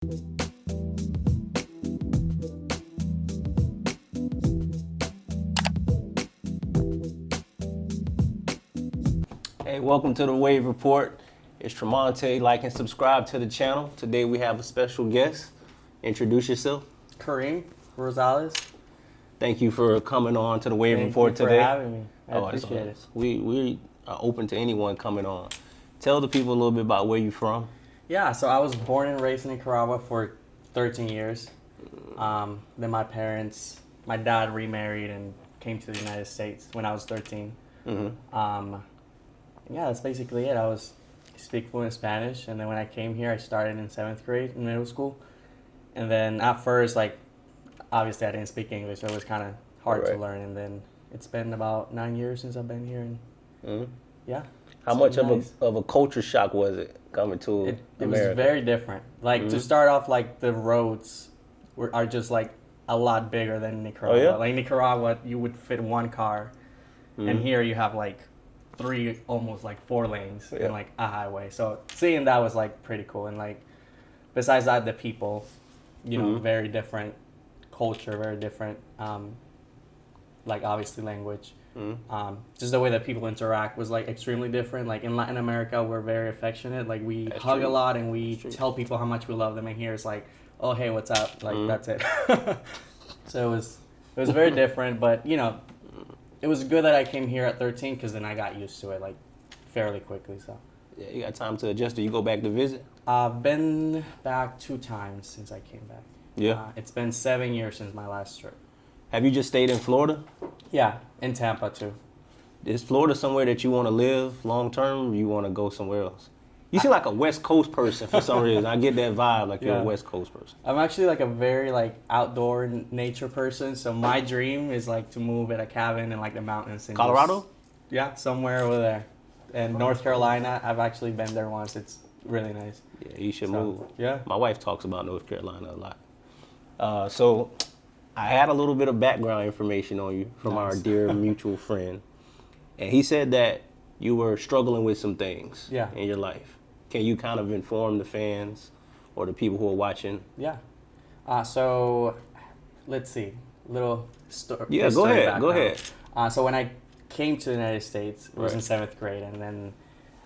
Hey, welcome to the Wave Report. It's Tremonte. Like and subscribe to the channel. Today we have a special guest. Introduce yourself. Leslie Rosales. Thank you for coming on to the Wave Report today. Thank you for having me. I appreciate it. We are open to anyone coming on. Tell the people a little bit about where you're from. Yeah, so I was born and raised in Nicaragua for 13 years. Then my dad remarried and came to the United States when I was 13. Yeah, that's basically it. I speak fluent Spanish, and then when I came here, I started in 7th grade in middle school. And then at first, obviously I didn't speak English, so it was kind of hard to learn. And then it's been about 9 years since I've been here, and yeah. How much of a culture shock was it coming to America? It was very different. To start off, the roads are just a lot bigger than Nicaragua. Oh, yeah? Like Nicaragua, you would fit one car, and here you have three, almost 4 lanes and a highway. So seeing that was pretty cool. And besides that, the people, very different culture, very different, obviously language. Just the way that people interact was extremely different. In Latin America, we're very affectionate. We hug a lot and we tell people how much we love them. And here it's oh, hey, what's up? That's it. So it was very different, but it was good that I came here at 13 because then I got used to it fairly quickly. So yeah, you got time to adjust. Do you go back to visit? I've been back 2 times since I came back. Yeah. It's been 7 years since my last trip. Have you just stayed in Florida? Yeah, in Tampa too. Is Florida somewhere that you want to live long term, or you want to go somewhere else? You seem like a West Coast person for some reason. I get that vibe, you're a West Coast person. I'm actually a very outdoor nature person. So my dream is to move at a cabin in the mountains. And Colorado? Yeah, somewhere over there. And North Carolina, I've actually been there once. It's really nice. Yeah, you should move. Yeah. My wife talks about North Carolina a lot. So I had a little bit of background information on you from our dear mutual friend. And he said that you were struggling with some things in your life. Can you kind of inform the fans or the people who are watching? Yeah. So let's see. Little story. Yeah, go ahead. So when I came to the United States, it was in 7th grade. And then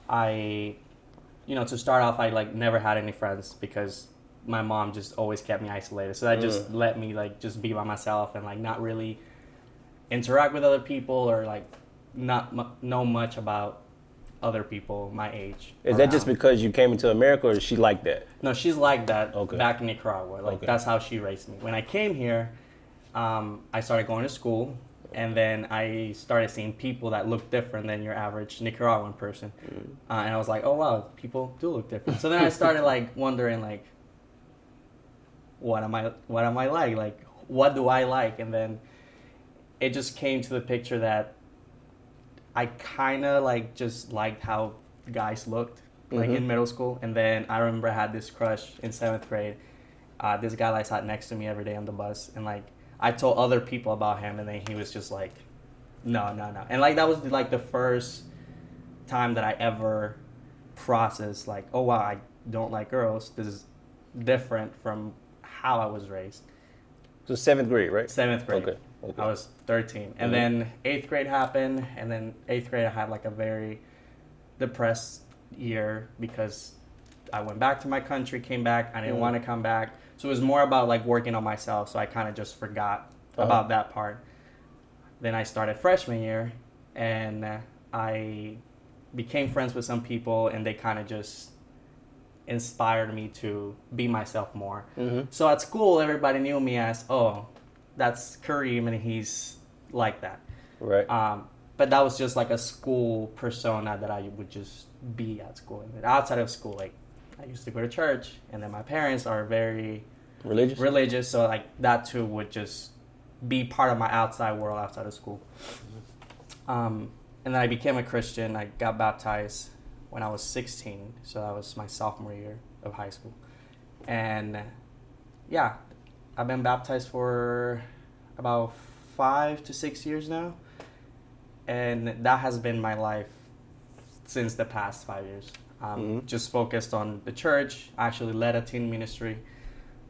I, to start off, I never had any friends because my mom just always kept me isolated. So that just let me just be by myself and not really interact with other people or not know much about other people my age. Is that just because you came into America, or is she like that? No, she's like that back in Nicaragua. That's how she raised me. When I came here, I started going to school, and then I started seeing people that look different than your average Nicaraguan person. And I was like, oh wow, people do look different. So then I started wondering what am I like? What do I like? And then it just came to the picture that I kind of just liked how guys looked in middle school. And then I remember I had this crush in 7th grade. This guy sat next to me every day on the bus, and I told other people about him, and then he was just no. And that was the first time that I ever processed oh wow, I don't like girls. This is different from how I was raised. So 7th grade, right? 7th grade. Okay. I was 13. And then 8th grade happened, and then 8th grade I had a very depressed year because I went back to my country, came back, I didn't want to come back. So it was more about working on myself, so I kind of just forgot about that part. Then I started freshman year, and I became friends with some people, and they kind of just inspired me to be myself more. So at school, everybody knew me as, oh, that's Kareem, and he's like that. Right. But that was just a school persona that I would just be at school. And outside of school, I used to go to church, and then my parents are very religious, so that too would just be part of my outside world outside of school. And then I became a Christian. I got baptized when I was 16, so that was my sophomore year of high school. And yeah, I've been baptized for about 5 to 6 years now, and that has been my life since the past 5 years. Just focused on the church. I actually led a teen ministry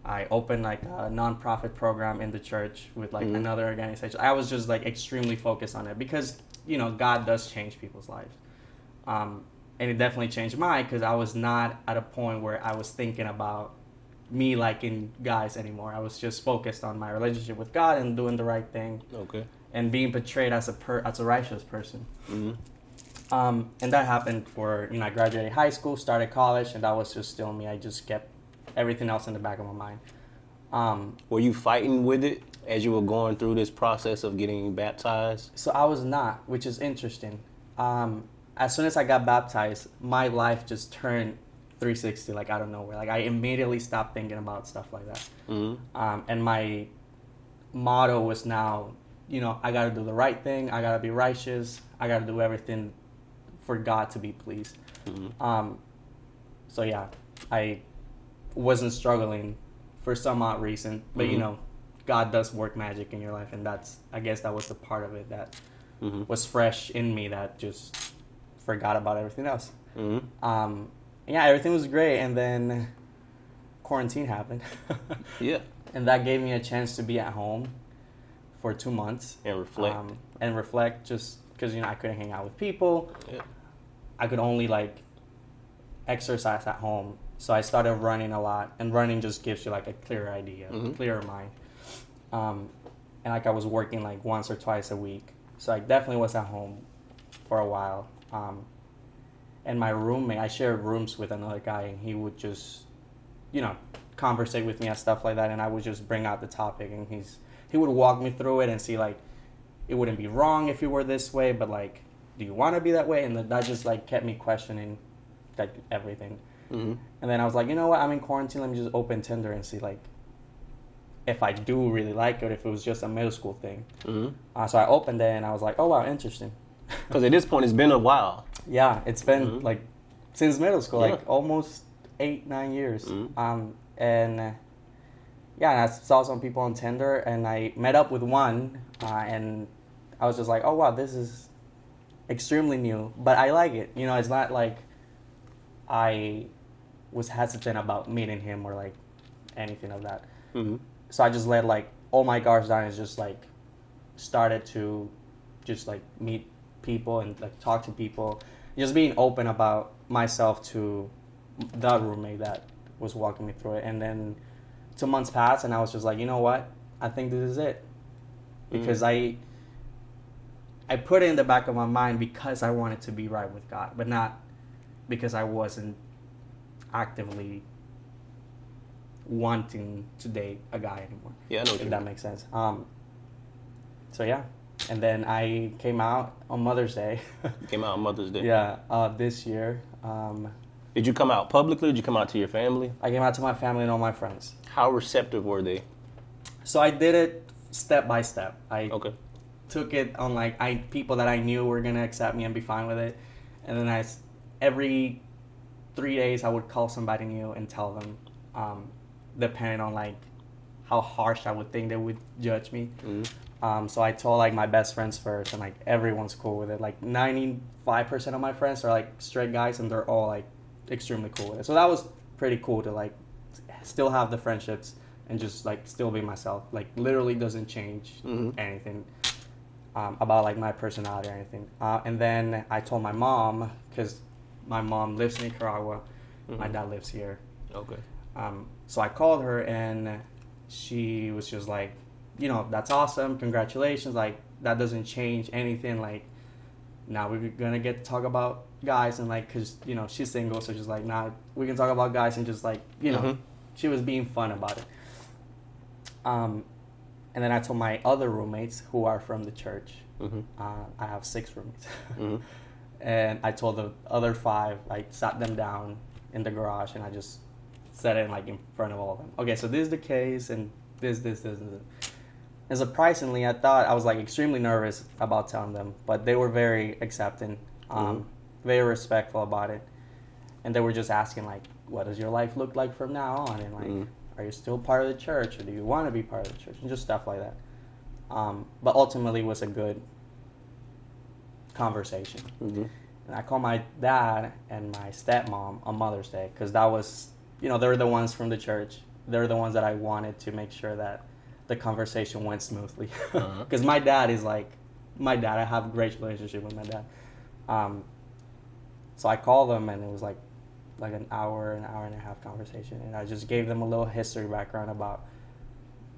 I opened like a nonprofit program in the church with like another organization. I was just like extremely focused on it because, you know, God does change people's lives. And it definitely changed mine because I was not at a point where I was thinking about me liking guys anymore. I was just focused on my relationship with God and doing the right thing. Okay. And being portrayed as a righteous person. And that happened for, you know, I graduated high school, started college, and that was just still me. I just kept everything else in the back of my mind. Were you fighting with it as you were going through this process of getting baptized? So I was not, which is interesting. As soon as I got baptized, my life just turned 360, like out of nowhere. Like I immediately stopped thinking about stuff like that. And my motto was now, you know, I got to do the right thing. I got to be righteous. I got to do everything for God to be pleased. So yeah, I wasn't struggling for some odd reason, but you know, God does work magic in your life, and I guess that was the part of it that was fresh in me that just forgot about everything else. Yeah, everything was great, and then quarantine happened. Yeah. And that gave me a chance to be at home for 2 months. And reflect. Just because, you know, I couldn't hang out with people. Yeah. I could only, like, exercise at home. So I started running a lot, and running just gives you, like, a clearer idea, a clearer mind. And, like, I was working, like, once or twice a week. So I definitely was at home for a while. And my roommate, I shared rooms with another guy, and he would just, you know, conversate with me and stuff like that, and I would just bring out the topic, and he would walk me through it and see, like, it wouldn't be wrong if you were this way, but, like, do you want to be that way? And that just, like, kept me questioning, like, everything. And then I was like, you know what, I'm in quarantine, let me just open Tinder and see, like, if I do really like it, if it was just a middle school thing. So I opened it, and I was like, oh, wow, interesting. Because at this point, it's been a while. Yeah, it's been, like, since middle school, like, almost 8-9 years. And yeah, I saw some people on Tinder, and I met up with one, and I was just like, oh, wow, this is extremely new, but I like it. You know, it's not like I was hesitant about meeting him or, like, anything of that. So I just let, like, all my guards down and just, like, started to just, like, meet people and, like, talk to people. Just being open about myself to the roommate that was walking me through it. And then 2 months passed, and I was just like, you know what? I think this is it. Because I put it in the back of my mind because I wanted to be right with God, but not because I wasn't actively wanting to date a guy anymore. Yeah, I know what if you that mean. makes sense. So yeah, and then I came out on Mother's Day. You came out on Mother's Day. Yeah, this year. Did you come out publicly? Did you come out to your family? I came out to my family and all my friends. How receptive were they? So I did it step by step. I Okay. took it on, like, people that I knew were gonna accept me and be fine with it, and then every 3 days I would call somebody new and tell them, depending on, like, how harsh I would think they would judge me. So I told, like, my best friends first, and, like, everyone's cool with it. Like 95% of my friends are, like, straight guys, and they're all, like, extremely cool with it. So that was pretty cool to, like, still have the friendships and just, like, still be myself. Like, literally doesn't change anything about, like, my personality or anything. And then I told my mom, because my mom lives in Nicaragua. My dad lives here. Okay. So I called her, and she was just like, you know, that's awesome. Congratulations. Like, that doesn't change anything. Like, now we're going to get to talk about guys. And, like, because, you know, she's single. So she's like, nah, we can talk about guys. And just, like, you know, she was being fun about it. And then I told my other roommates who are from the church. I have 6 roommates. And I told the other 5, I sat them down in the garage, and I just said it, like, in front of all of them. Okay, so this is the case, and this. And surprisingly, I was, like, extremely nervous about telling them, but they were very accepting, very respectful about it. And they were just asking, like, what does your life look like from now on? And, like, are you still part of the church, or do you want to be part of the church? And just stuff like that. But ultimately, it was a good conversation. And I called my dad and my stepmom on Mother's Day, because that was, you know, they're the ones from the church. they're the ones that I wanted to make sure that the conversation went smoothly. Because my dad is like, my dad, I have a great relationship with my dad. So I called them, and it was like an hour and a half conversation. And I just gave them a little history background about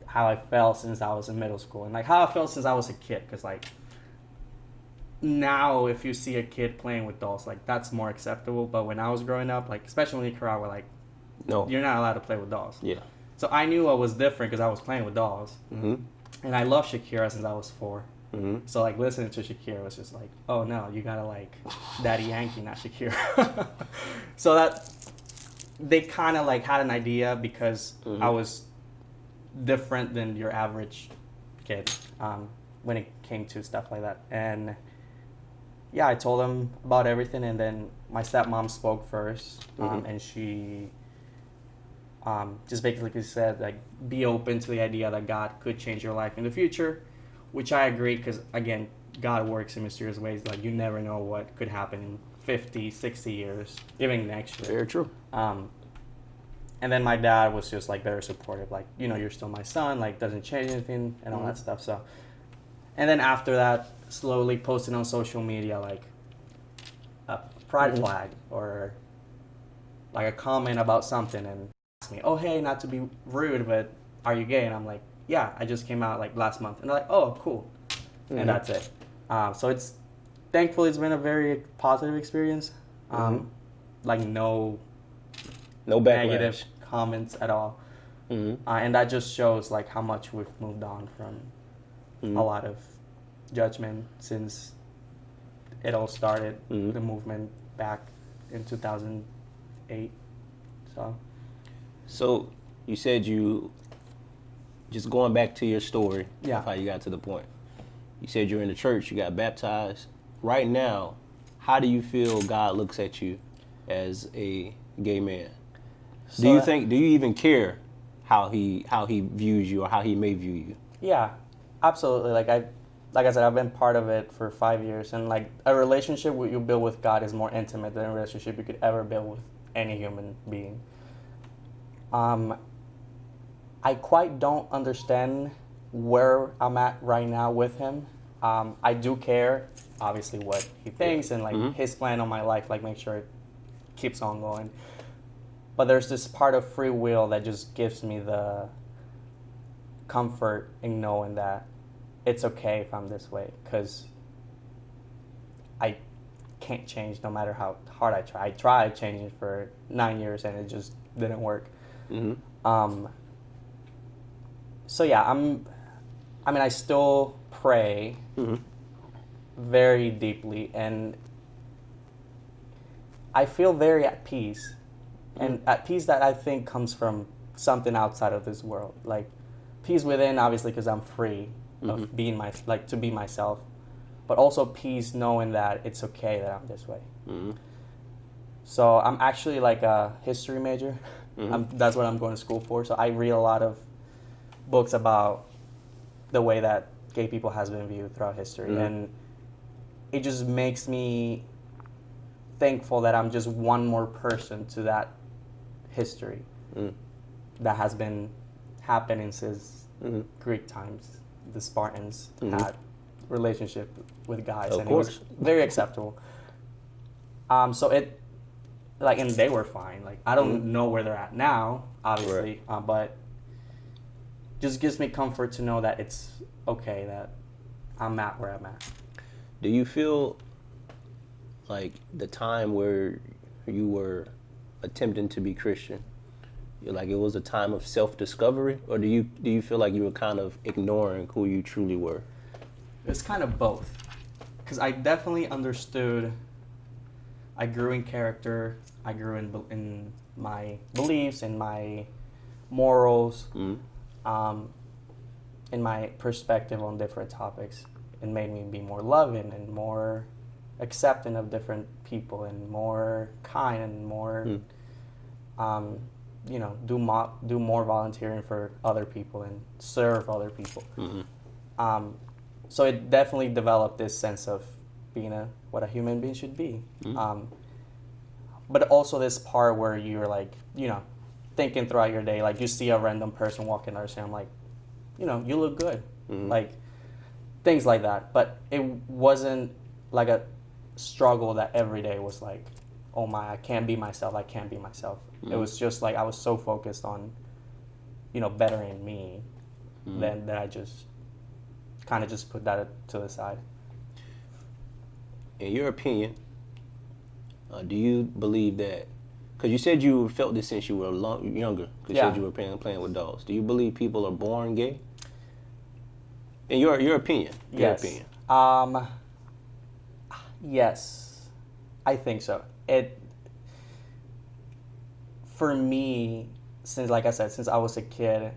how I felt since I was in middle school, and like how I felt since I was a kid. Because like now, if you see a kid playing with dolls, like that's more acceptable. But when I was growing up, like especially in Nicaragua, like No. you're not allowed to play with dolls. Yeah. So I knew I was different because I was playing with dolls. Mm-hmm. And I loved Shakira since I was 4. Mm-hmm. So like listening to Shakira was just like, oh no, you gotta like Daddy Yankee, not Shakira. So that they kind of like had an idea because I was different than your average kid when it came to stuff like that. And yeah, I told them about everything, and then my stepmom spoke first, and she just basically said like, be open to the idea that God could change your life in the future, which I agree, because again, God works in mysterious ways. Like you never know what could happen in 50, 60 years, even next year. Very true. And then my dad was just like very supportive, like, you know, you're still my son, like doesn't change anything and all that stuff. So, and then after that, slowly posting on social media like a pride flag or like a comment about something, and ask me, oh hey, not to be rude, but are you gay? And I'm like, yeah, I just came out like last month. And they're like, oh cool, and that's it. So it's thankfully it's been a very positive experience. Like no backlash. negative comments at all. And that just shows like how much we've moved on from a lot of judgment since it all started, the movement back in 2008. So you said you, just going back to your story Yeah. of how you got to the point. You said you're in the church, you got baptized. Right now, how do you feel God looks at you as a gay man? So Do you even care how he views you or how he may view you? Yeah, absolutely. Like I said, I've been part of it for 5 years, and like a relationship you build with God is more intimate than a relationship you could ever build with any human being. I quite don't understand where I'm at right now with him. I do care, obviously, what he thinks and like his plan on my life, like make sure it keeps on going. But there's this part of free will that just gives me the comfort in knowing that it's okay if I'm this way, because I can't change no matter how hard I try. I tried changing for 9 years and it just didn't work. So yeah, I still pray very deeply, and I feel very at peace. And at peace that I think comes from something outside of this world. Like peace within, obviously, because I'm free of being to be myself. But also peace knowing that it's okay that I'm this way. So I'm actually like a history major. That's what I'm going to school for. So I read a lot of books about the way that gay people has been viewed throughout history. And it just makes me thankful that I'm just one more person to that history that has been happening since Greek times. The Spartans had relationship with guys, Of and course. it was very acceptable. So it, like, and they were fine. Like, I don't know where they're at now, obviously, but just gives me comfort to know that it's okay that I'm at where I'm at. Do you feel like the time where you were attempting to be Christian, like it was a time of self-discovery, or do you feel like you were kind of ignoring who you truly were? It's kind of both, because I definitely understood. I grew in character. I grew in my beliefs and my morals, in my perspective on different topics. It made me be more loving and more accepting of different people and more kind and more, do more volunteering for other people and serve other people. So it definitely developed this sense of being what a human being should be. But also this part where you're like, thinking throughout your day, like you see a random person walking down the street, I'm like, you know, you look good. Like things like that. But it wasn't like a struggle that every day was like, oh my, I can't be myself. It was just like I was so focused on, you know, bettering me then that I just kind of just put that to the side. In your opinion, do you believe that, because you said you felt this since you were younger, because you said you were playing with dolls. Do you believe people are born gay? In your opinion? Yes. Yes, I think so. For me, since, like I said, since I was a kid,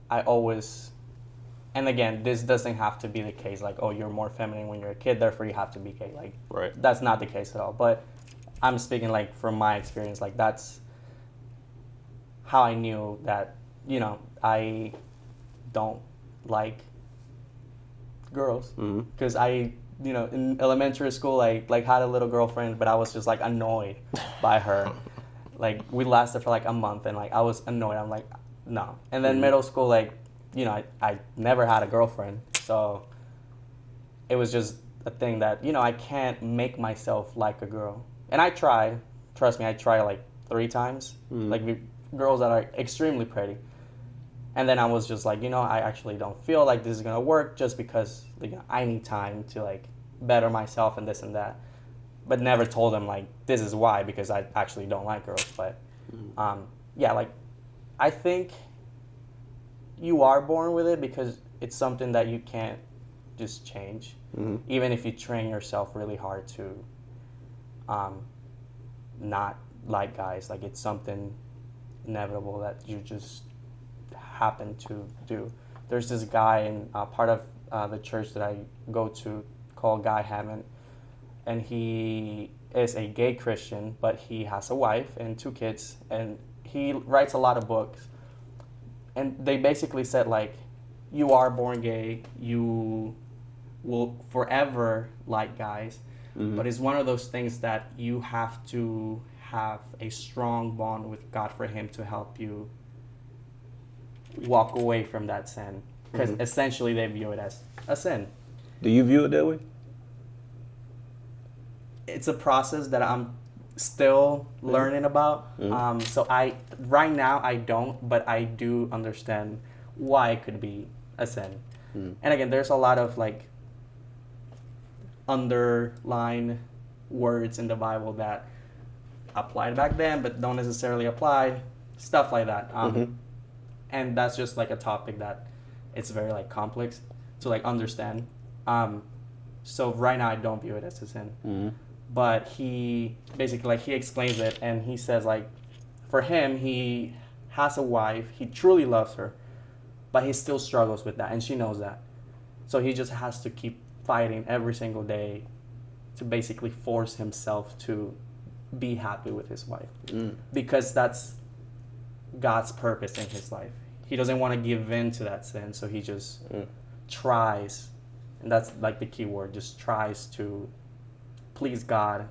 I always, and again, this doesn't have to be the case, like, oh, you're more feminine when you're a kid, therefore you have to be gay. Like, right. That's not the case at all. But I'm speaking, like, from my experience, like, that's how I knew that, you know, I don't like girls. Because I, you know, in elementary school, I, like, had a little girlfriend, but I was just, like, annoyed by her. Like, we lasted for, like, a month, and, like, I was annoyed. I'm like, no. And then middle school, like, you know, I never had a girlfriend, so it was just a thing that, you know, I can't make myself like a girl. And I tried. Trust me, I tried, like, 3 times. Like, girls that are extremely pretty. And then I was just like, you know, I actually don't feel like this is going to work just because, you know, I need time to, like, better myself and this and that. But never told them, like, this is why, because I actually don't like girls. But, yeah, like, I think you are born with it because it's something that you can't just change. Even if you train yourself really hard to not like guys. Like, it's something inevitable that you just happen to do. There's this guy in part of the church that I go to called Guy Hammond, and he is a gay Christian, but he has a wife and 2 kids, and he writes a lot of books. And they basically said, like, you are born gay, you will forever like guys, but it's one of those things that you have to have a strong bond with God for him to help you walk away from that sin. Because essentially they view it as a sin. Do you view it that way? It's a process that I'm still learning about. So right now I don't, but I do understand why it could be a sin. And again, there's a lot of, like, underlined words in the Bible that applied back then but don't necessarily apply, stuff like that. And that's just, like, a topic that it's very, like, complex to, like, understand. So right now I don't view it as a sin. But he basically, like, he explains it, and he says, like, for him, he has a wife, he truly loves her, but he still struggles with that, and she knows that. So he just has to keep fighting every single day to basically force himself to be happy with his wife. Because that's God's purpose in his life. He doesn't want to give in to that sin, so he just tries, and that's, like, the key word, just tries to please God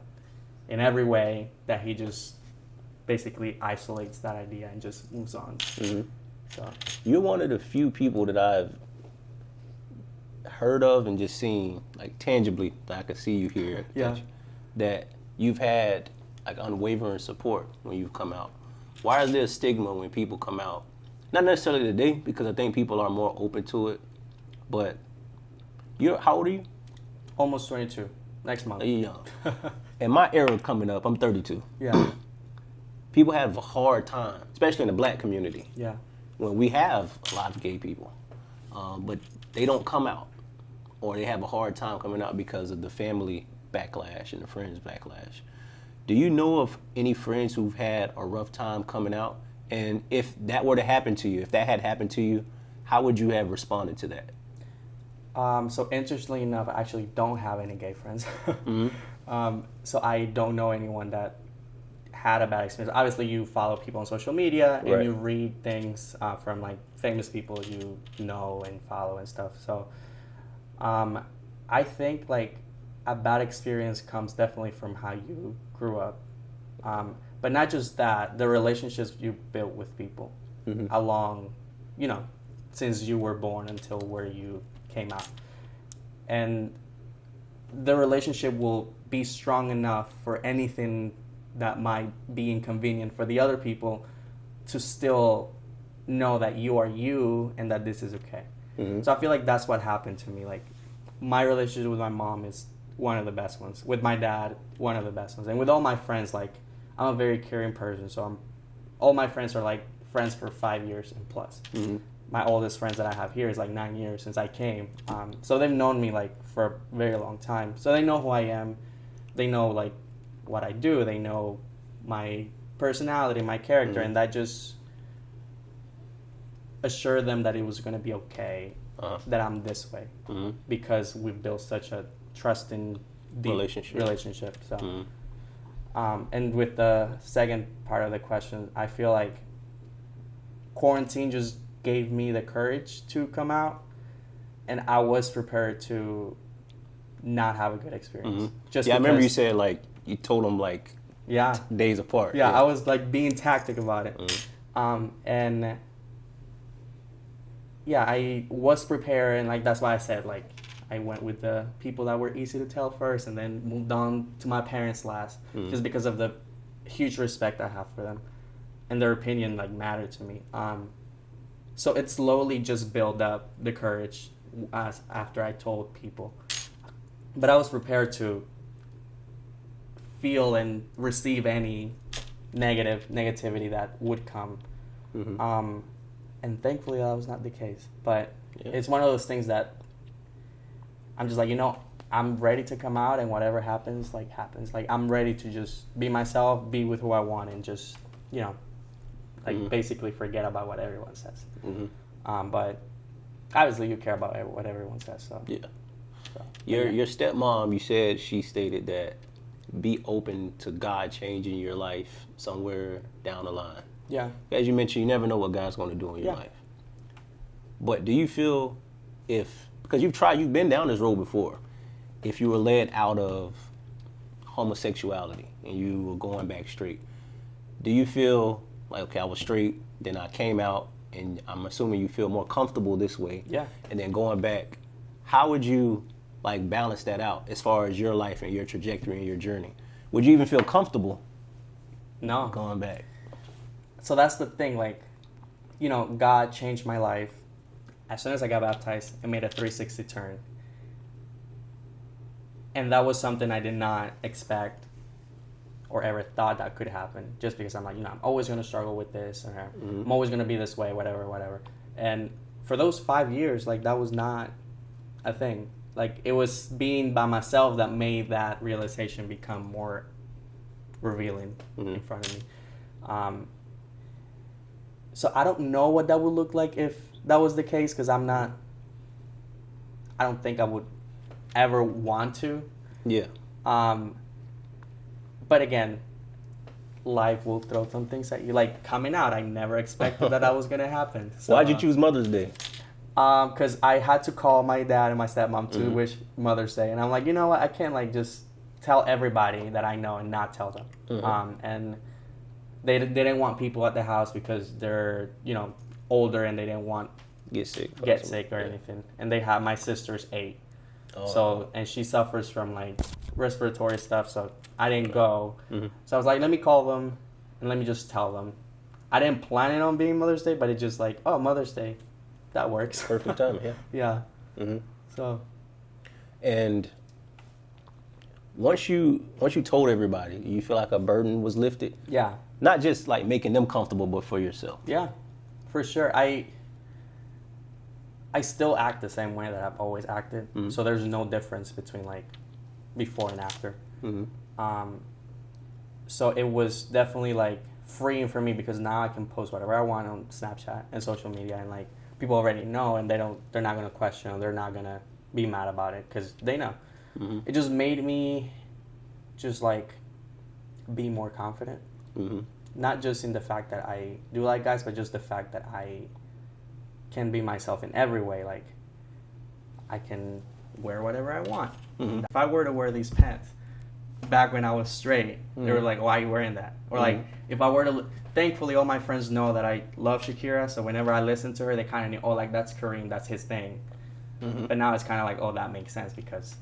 in every way, that he just basically isolates that idea and just moves on. So you're one of the few people that I've heard of and just seen, like, tangibly, that I could see you here, that you've had, like, unwavering support when you've come out. Why is there a stigma when people come out? Not necessarily today, because I think people are more open to it, but how old are you? Almost 22. Next month. You're young. And my era coming up, I'm 32. Yeah. People have a hard time, especially in the black community. Yeah. When we have a lot of gay people, but they don't come out, or they have a hard time coming out because of the family backlash and the friends backlash. Do you know of any friends who've had a rough time coming out? And if that were to happen to you, if that had happened to you, how would you have responded to that? So interestingly enough, I actually don't have any gay friends. So I don't know anyone that had a bad experience. Obviously, you follow people on social media and you read things from, like, famous people you know and follow and stuff. So I think, like, a bad experience comes definitely from how you grew up. But not just that, the relationships you built with people along, since you were born until where you came out. And the relationship will be strong enough for anything that might be inconvenient for the other people to still know that you are you and that this is okay. So I feel like that's what happened to me. Like, my relationship with my mom is one of the best ones. With my dad, one of the best ones. And with all my friends, like, I'm a very caring person. So all my friends are, like, friends for 5 years and plus. My oldest friends that I have here is, like, 9 years since I came. So they've known me, like, for a very long time. So they know who I am. They know, like, what I do. They know my personality, my character. And that just assured them that it was going to be okay, that I'm this way. Because we've built such a trusting, deep relationship. So, and with the second part of the question, I feel like quarantine just gave me the courage to come out, and I was prepared to not have a good experience. I remember you said, like, you told them, like, days apart. Yeah, I was, like, being tactic about it. And yeah, I was prepared, and, like, that's why I said, like, I went with the people that were easy to tell first, and then moved on to my parents last, just because of the huge respect I have for them, and their opinion, like, mattered to me. So it slowly just built up the courage after I told people, but I was prepared to feel and receive any negativity that would come. And thankfully that was not the case. But it's one of those things that I'm just like, I'm ready to come out, and whatever happens, like, happens. Like, I'm ready to just be myself, be with who I want, and just, basically forget about what everyone says. But obviously you care about what everyone says. So Your stepmom, you said she stated that be open to God changing your life somewhere down the line. Yeah. As you mentioned, you never know what God's going to do in your life. But do you feel because you've been down this road before, if you were led out of homosexuality and you were going back straight, do you feel like, okay, I was straight, then I came out, and I'm assuming you feel more comfortable this way. Yeah. And then going back, how would you, like, balance that out as far as your life and your trajectory and your journey? Would you even feel comfortable going back? So that's the thing, like, God changed my life. As soon as I got baptized, it made a 360 turn. And that was something I did not expect or ever thought that could happen, just because I'm like, I'm always going to struggle with this, or I'm always going to be this way, whatever. And for those 5 years, like, that was not a thing. Like, it was being by myself that made that realization become more revealing in front of me. So I don't know what that would look like if that was the case, because I don't think I would ever want to. Yeah. But again, life will throw some things at you. Like, coming out, I never expected that was going to happen. So, why'd you choose Mother's Day? Because I had to call my dad and my stepmom to wish Mother's Day. And I'm like, you know what? I can't, like, just tell everybody that I know and not tell them. And they didn't want people at the house because they're, older, and they didn't want get sick or anything. And my sister's 8. And she suffers from, like, respiratory stuff, so I didn't go. So I was like, let me call them and let me just tell them. I didn't plan it on being Mother's Day, but it's just like, oh, Mother's Day, that works. Perfect time. Yeah. So, and once you told everybody, you feel like a burden was lifted? Yeah. Not just, like, making them comfortable, but for yourself. Yeah, for sure. I still act the same way that I've always acted. So there's no difference between, like, before and after. So it was definitely, like, freeing for me, because now I can post whatever I want on Snapchat and social media, and, like, people already know, and they're not going to question, or they're not going to be mad about it, because they know. It just made me just, like, be more confident. Not just in the fact that I do like guys, but just the fact that I can be myself in every way. Like, I can wear whatever I want. If I were to wear these pants, back when I was straight, they were like, why are you wearing that? Or like, if I were to, thankfully all my friends know that I love Shakira, so whenever I listen to her, they kind of knew, oh, like that's Kareem, that's his thing. But now it's kind of like, oh, that makes sense because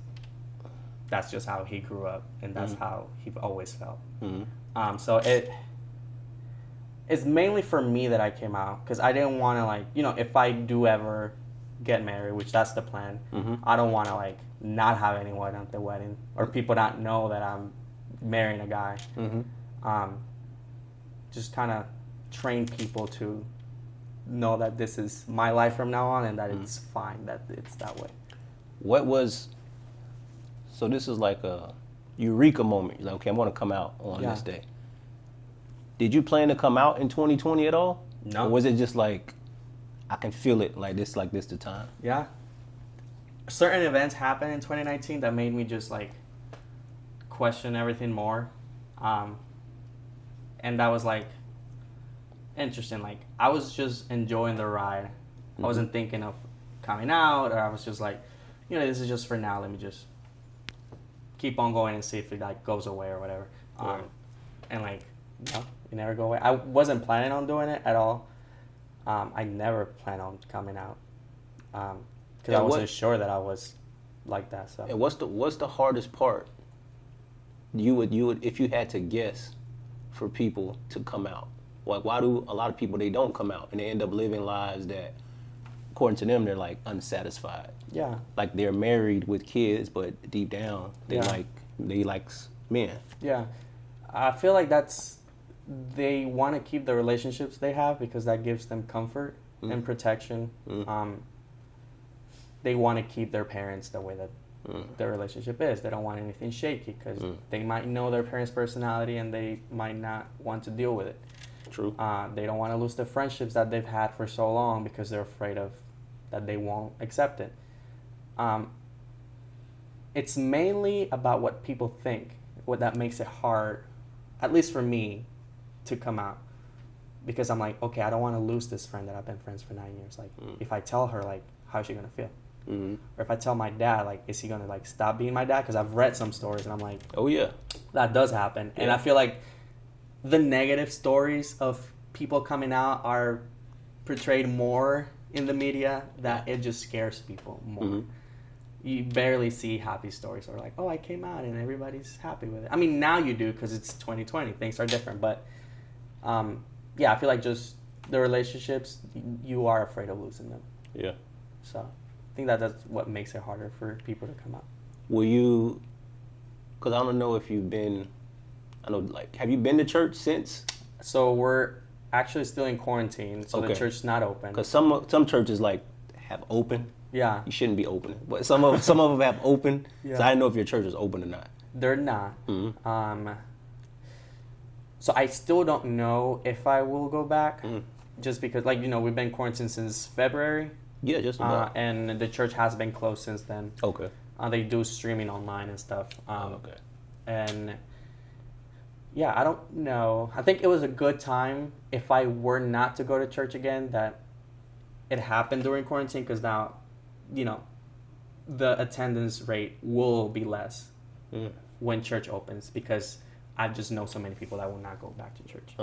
that's just how he grew up and that's how he always felt. So it's mainly for me that I came out because I didn't want to, like, you know, if I do ever get married, which that's the plan, I don't want to, like, not have anyone at the wedding or people not know that I'm marrying a guy. Just kind of train people to know that this is my life from now on and that it's fine that it's that way. So this is like a eureka moment. You're like, okay, I'm going to come out on this day. Did you plan to come out in 2020 at all? No. Or was it just like, I can feel it like this the time? Yeah. Certain events happened in 2019 that made me just like question everything more. And that was like interesting. Like I was just enjoying the ride. I wasn't thinking of coming out, or I was just like, you know, this is just for now. Let me just keep on going and see if it like goes away or whatever. And like, no, it never go away. I wasn't planning on doing it at all. I never planned on coming out because I wasn't sure that I was like that. So. And what's the hardest part? You would if you had to guess for people to come out. Like, why do a lot of people, they don't come out and they end up living lives that, according to them, they're like unsatisfied. Yeah. Like they're married with kids, but deep down they like men. Yeah. I feel like they want to keep the relationships they have because that gives them comfort and protection. They want to keep their parents the way that their relationship is. They don't want anything shaky because they might know their parents' personality and they might not want to deal with it. True. They don't want to lose the friendships that they've had for so long because they're afraid of that they won't accept it. It's mainly about what people think, what that makes it hard, at least for me, to come out. Because I'm like, okay, I don't want to lose this friend that I've been friends for 9 years. Like, if I tell her, like, how's she going to feel? Or if I tell my dad, like, is he going to, like, stop being my dad? Because I've read some stories, and I'm like, oh, yeah. That does happen. Yeah. And I feel like the negative stories of people coming out are portrayed more in the media, that it just scares people more. You barely see happy stories or like, oh, I came out and everybody's happy with it. I mean, now you do because it's 2020. Things are different. But, yeah, I feel like just the relationships, you are afraid of losing them. Yeah. So I think that's what makes it harder for people to come out. Will you, because I don't know if you've been, have you been to church since? So we're actually still in quarantine, so the church's not open. Because some churches like have open. Yeah. You shouldn't be opening, but some of them have open. Yeah. So I didn't know if your church is open or not. They're not. So I still don't know if I will go back, just because, like, you know, we've been quarantined since February. Yeah, just about. And the church has been closed since then. Okay. They do streaming online and stuff. Okay. And yeah, I don't know. I think it was a good time if I were not to go to church again that it happened during quarantine, because now, you know, the attendance rate will be less when church opens, because I just know so many people that will not go back to church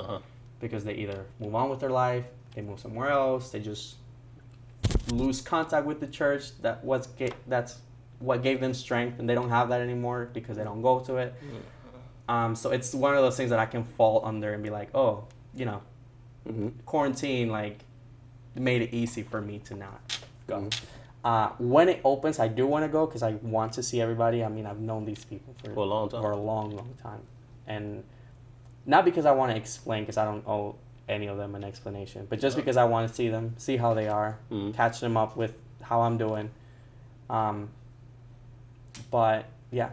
because they either move on with their life, they move somewhere else, they just lose contact with the church. That's what gave them strength, and they don't have that anymore because they don't go to it. So it's one of those things that I can fall under and be like, oh, you know, quarantine like made it easy for me to not go. When it opens, I do want to go because I want to see everybody. I mean, I've known these people for a long time. For a long, long time. And not because I want to explain, because I don't owe any of them an explanation, but just because I want to see them, see how they are, catch them up with how I'm doing. But, yeah.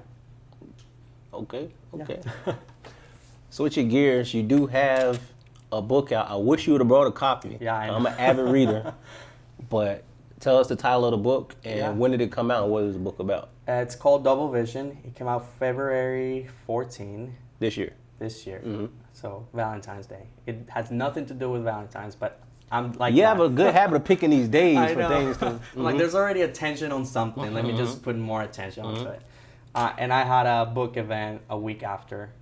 Okay. Yeah. Switching gears, you do have a book out. I wish you would have brought a copy. Yeah, I know. I'm an avid reader. But tell us the title of the book and when did it come out and what is the book about? It's called Double Vision. It came out February 14. This year. So Valentine's Day. It has nothing to do with Valentine's, but I'm like... You have a good habit of picking these days for things to... Like, there's already attention on something. Let me just put more attention onto it. And I had a book event a week after,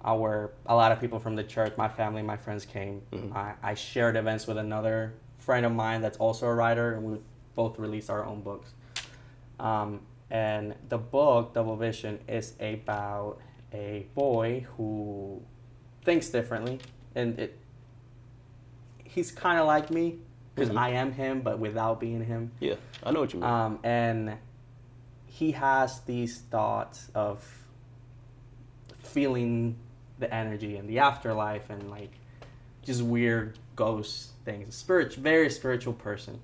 where a lot of people from the church, my family, my friends came. I shared events with another friend of mine that's also a writer, and we both released our own books. And the book, Double Vision, is about a boy who thinks differently, and he's kind of like me, because I am him, but without being him. Yeah, I know what you mean. And he has these thoughts of feeling the energy in the afterlife and like just weird ghost things. Very spiritual person.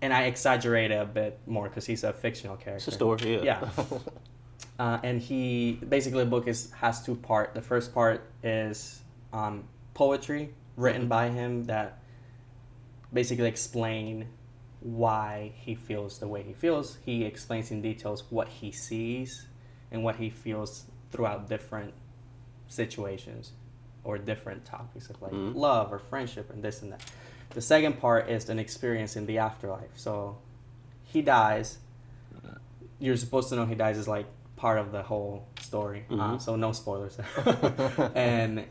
And I exaggerate it a bit more because he's a fictional character. It's a story, yeah. And he basically, the book has two parts. The first part is poetry written by him that basically explain why he feels the way he feels. He explains in details what he sees and what he feels throughout different situations or different topics of like love or friendship and this and that. The second part is an experience in the afterlife. So he dies. You're supposed to know he dies is like part of the whole story. So no spoilers. And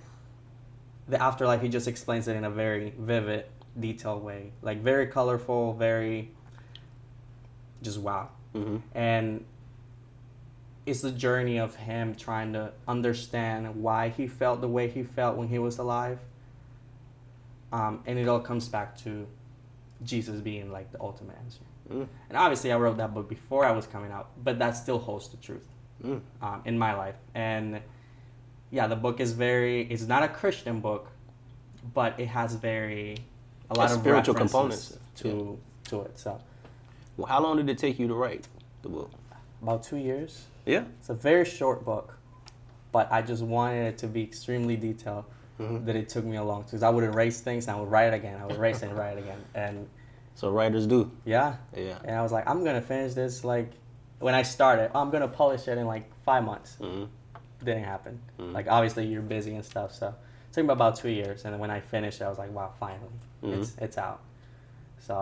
the afterlife, he just explains it in a very vivid, detailed way. Like very colorful, very just wow. And it's the journey of him trying to understand why he felt the way he felt when he was alive. And it all comes back to Jesus being like the ultimate answer. And obviously I wrote that book before I was coming out, but that still holds the truth in my life. And yeah, the book is it's not a Christian book, but it has a lot of spiritual references components to it. So, well, how long did it take you to write the book? About 2 years. Yeah. It's a very short book, but I just wanted it to be extremely detailed. That it took me a long time, because I would erase things and I would write it again. I would erase it and write it again. And so writers do. Yeah. And I was like, I'm gonna finish this like when I started. I'm gonna publish it in like 5 months. Didn't happen. Like obviously you're busy and stuff, so it took me about 2 years. And then when I finished it, I was like, wow, finally, it's out. So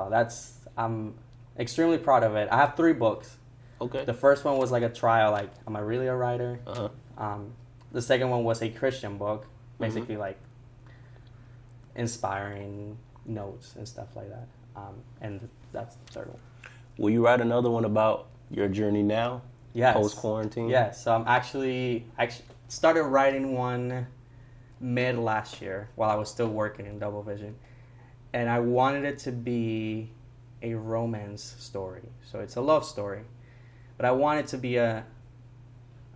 I'm extremely proud of it. I have 3 books. Okay. The first one was like a trial, like, am I really a writer? The second one was a Christian book. Basically, like, inspiring notes and stuff like that. And that's the third one. Will you write another one about your journey now? Yes. Post-quarantine? Yes. So I started writing one mid last year while I was still working in Double Vision. And I wanted it to be a romance story. So it's a love story. But I want it to be a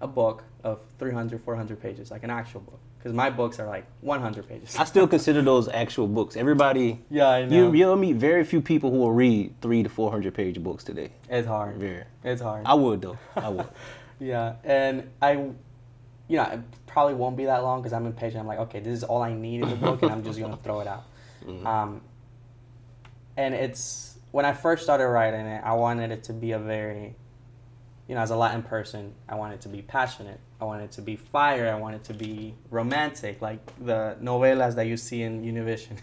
book of 300, 400 pages, like an actual book. Because my books are like 100 pages. I still consider those actual books. Everybody, yeah, I know. You'll meet very few people who will read 300 to 400 page books today. It's hard. Very. It's hard. I would though. I would. Yeah, and it probably won't be that long because I'm impatient. I'm like, okay, this is all I need in the book, and I'm just gonna throw it out. And it's when I first started writing it, I wanted it to be a very, as a Latin person, I wanted it to be passionate. I wanted it to be fire. I wanted it to be romantic, like the novelas that you see in Univision.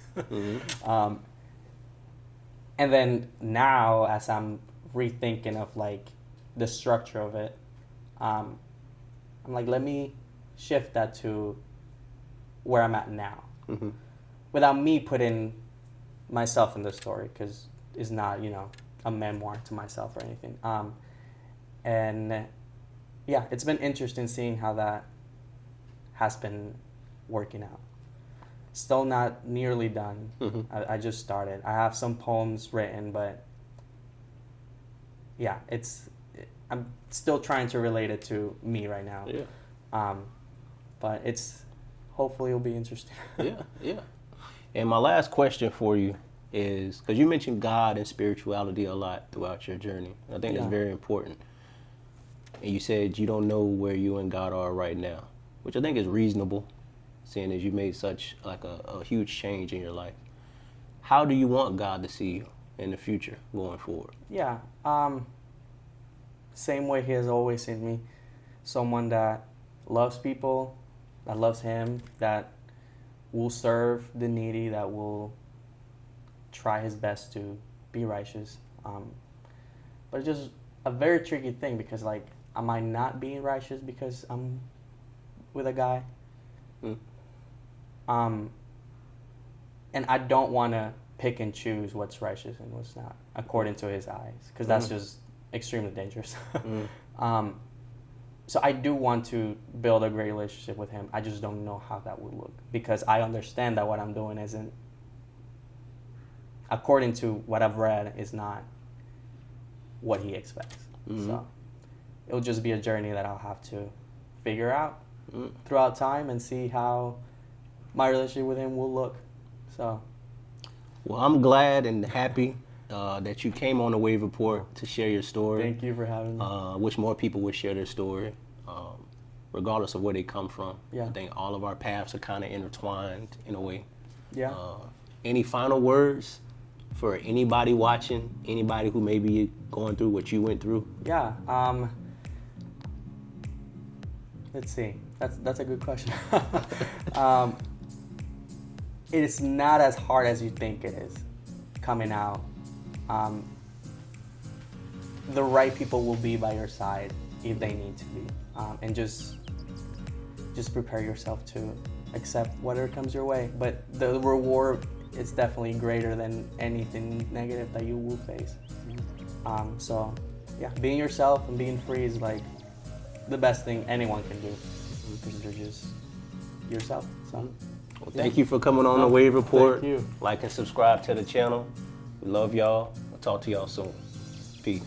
And then now, as I'm rethinking of like the structure of it, I'm like, let me shift that to where I'm at now, without me putting myself in the story, because it's not, a memoir to myself or anything. And yeah, it's been interesting seeing how that has been working out. Still not nearly done. I just started. I have some poems written, but yeah, I'm still trying to relate it to me right now. Yeah. But hopefully it'll be interesting. Yeah. And my last question for you is, because you mentioned God and spirituality a lot throughout your journey. I think that's very important. And you said you don't know where you and God are right now, which I think is reasonable, seeing as you made such like a huge change in your life. How do you want God to see you in the future going forward? Yeah. Same way he has always seen me. Someone that loves people, that loves him, that will serve the needy, that will try his best to be righteous. But just a very tricky thing because, like, am I not being righteous because I'm with a guy? And I don't want to pick and choose what's righteous and what's not according to his eyes, because that's just extremely dangerous. So I do want to build a great relationship with him. I just don't know how that would look, because I understand that what I'm doing isn't, according to what I've read, is not what he expects. So it'll just be a journey that I'll have to figure out throughout time and see how my relationship with him will look. So, well, I'm glad and happy that you came on the Wave Report to share your story. Thank you for having me. Wish more people would share their story, regardless of where they come from. Yeah. I think all of our paths are kind of intertwined in a way. Yeah. Any final words for anybody watching, anybody who may be going through what you went through? Yeah. Let's see. That's a good question. It is not as hard as you think it is coming out. The right people will be by your side if they need to be, and just prepare yourself to accept whatever comes your way. But the reward is definitely greater than anything negative that you will face. So, yeah, being yourself and being free is like the best thing anyone can do, because you're just yourself. So. Well, thank you for coming on the Wave Report. Thank you. Like and subscribe to the channel. We love y'all. I'll talk to y'all soon. Peace.